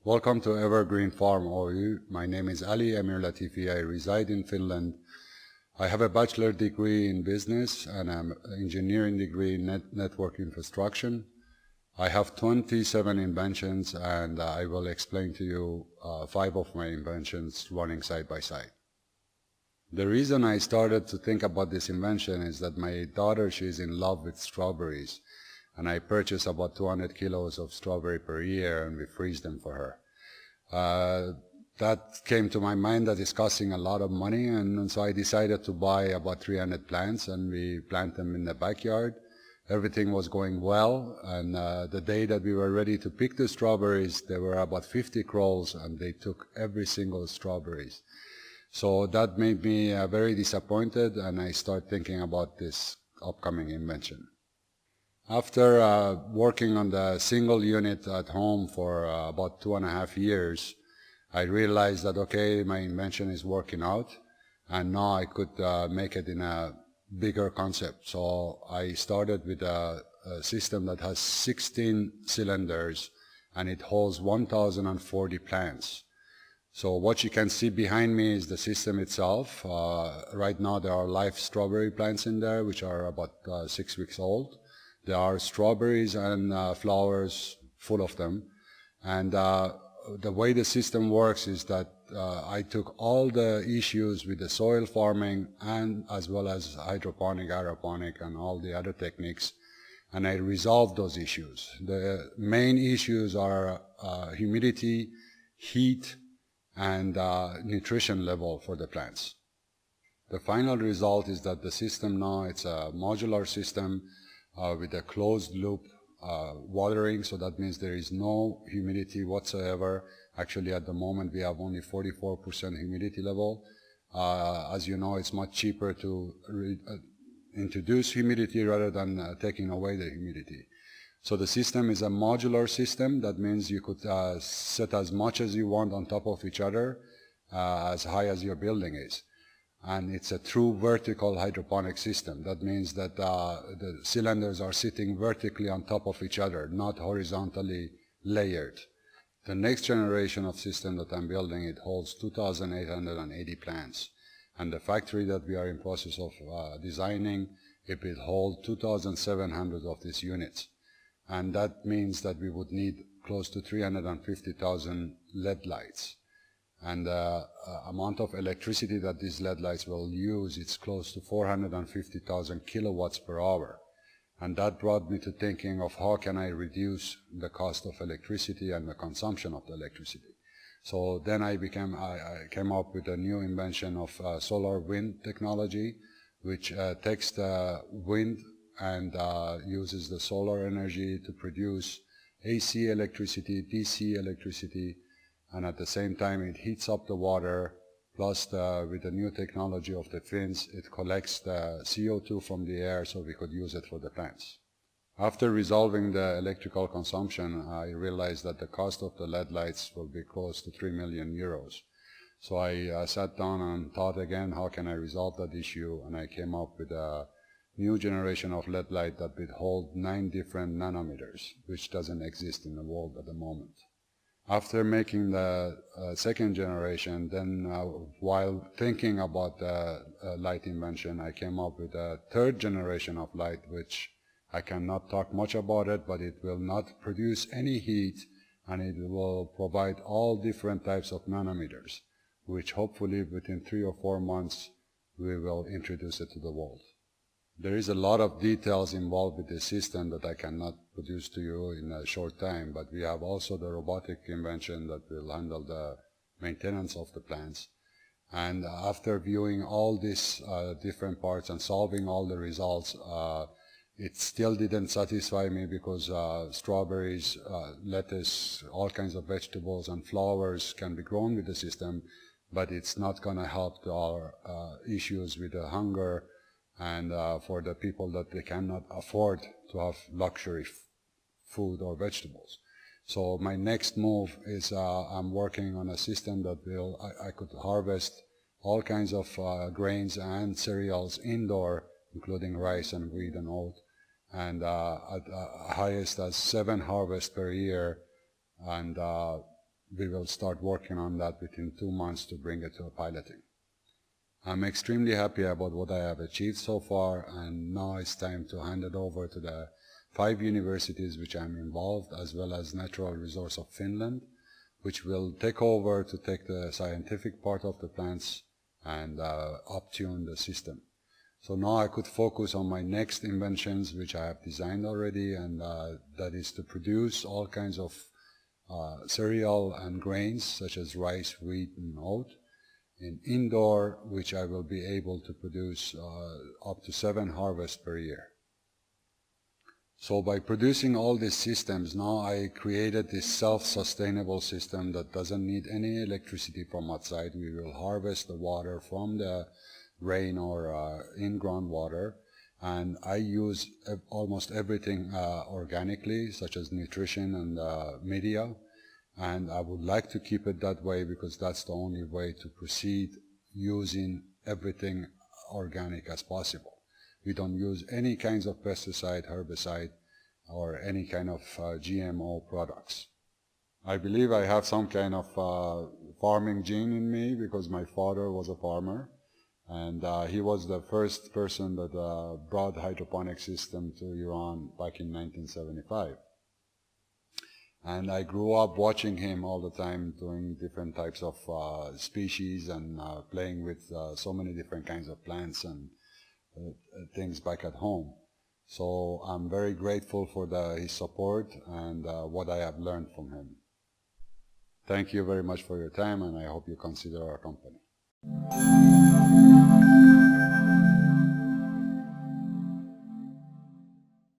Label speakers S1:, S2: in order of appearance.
S1: Welcome to Evergreen Farm OU. My name is Ali Amir Latifi. I reside in Finland. I have a bachelor degree in business and an engineering degree in network infrastructure. I have 27 inventions, and I will explain to you 5 of my inventions running side by side. The reason I started to think about this invention is that my daughter, she is in love with strawberries, and I purchase about 200 kilos of strawberry per year, and we freeze them for her. That came to my mind that it's costing a lot of money, and so I decided to buy about 300 plants, and we plant them in the backyard. Everything was going well, and the day that we were ready to pick the strawberries, there were about 50 crows, and they took every single strawberries. So that made me very disappointed, and I started thinking about this upcoming invention. After working on the single unit at home for about 2.5 years, I realized that, okay, my invention is working out, and now I could make it in a bigger concept. So I started with a system that has 16 cylinders, and it holds 1,040 plants. So what you can see behind me is the system itself. Right now there are live strawberry plants in there, which are about 6 weeks old. There are strawberries and flowers full of them. And the way the system works is that I took all the issues with the soil farming and as well as hydroponic, aeroponic, and all the other techniques, and I resolved those issues. The main issues are humidity, heat, and nutrition level for the plants. The final result is that the system now, it's a modular system with a closed loop watering, so that means there is no humidity whatsoever. Actually, at the moment we have only 44% humidity level. As you know, it's much cheaper to introduce humidity rather than taking away the humidity. So the system is a modular system. That means you could set as much as you want on top of each other, as high as your building is. And it's a true vertical hydroponic system. That means that the cylinders are sitting vertically on top of each other, not horizontally layered. The next generation of system that I'm building, it holds 2,880 plants. And the factory that we are in process of designing, it will hold 2,700 of these units. And that means that we would need close to 350,000 LED lights. And the amount of electricity that these LED lights will use, it's close to 450,000 kilowatts per hour. And that brought me to thinking of how can I reduce the cost of electricity and the consumption of the electricity. So then I came up with a new invention of solar wind technology, which takes the wind and uses the solar energy to produce AC electricity, DC electricity, and at the same time it heats up the water, plus with the new technology of the fins, it collects the CO2 from the air so we could use it for the plants. After resolving the electrical consumption, I realized that the cost of the LED lights will be close to 3 million euros. So I sat down and thought again, how can I resolve that issue? And I came up with a new generation of LED light that would hold 9 different nanometers, which doesn't exist in the world at the moment. After making the second generation, then while thinking about the light invention, I came up with a third generation of light, which I cannot talk much about it, but it will not produce any heat, and it will provide all different types of nanometers, which hopefully within 3 or 4 months we will introduce it to the world. There is a lot of details involved with this system that I cannot produce to you in a short time, but we have also the robotic invention that will handle the maintenance of the plants. And after viewing all these different parts and solving all the results, it still didn't satisfy me because strawberries, lettuce, all kinds of vegetables and flowers can be grown with the system, but it's not going to help our issues with the hunger and for the people that they cannot afford to have luxury food or vegetables. So my next move is I'm working on a system that I could harvest all kinds of grains and cereals indoor, including rice and wheat and oat, and at highest as 7 harvests per year, and we will start working on that within 2 months to bring it to a piloting. I'm extremely happy about what I have achieved so far, and now it's time to hand it over to the 5 universities which I'm involved, as well as Natural Resource of Finland, which will take over to take the scientific part of the plants and up-tune the system. So now I could focus on my next inventions, which I have designed already, and that is to produce all kinds of cereal and grains, such as rice, wheat, and oat, in indoor, which I will be able to produce up to 7 harvests per year. So by producing all these systems, now I created this self-sustainable system that doesn't need any electricity from outside. We will harvest the water from the rain or in-ground water, and I use almost everything organically, such as nutrition and media, and I would like to keep it that way because that's the only way to proceed using everything organic as possible. We don't use any kinds of pesticide, herbicide, or any kind of GMO products. I believe I have some kind of farming gene in me because my father was a farmer, and he was the first person that brought hydroponic system to Iran back in 1975. And I grew up watching him all the time doing different types of species and playing with so many different kinds of plants and things back at home. So I'm very grateful for his support and what I have learned from him. Thank you very much for your time, and I hope you consider our company.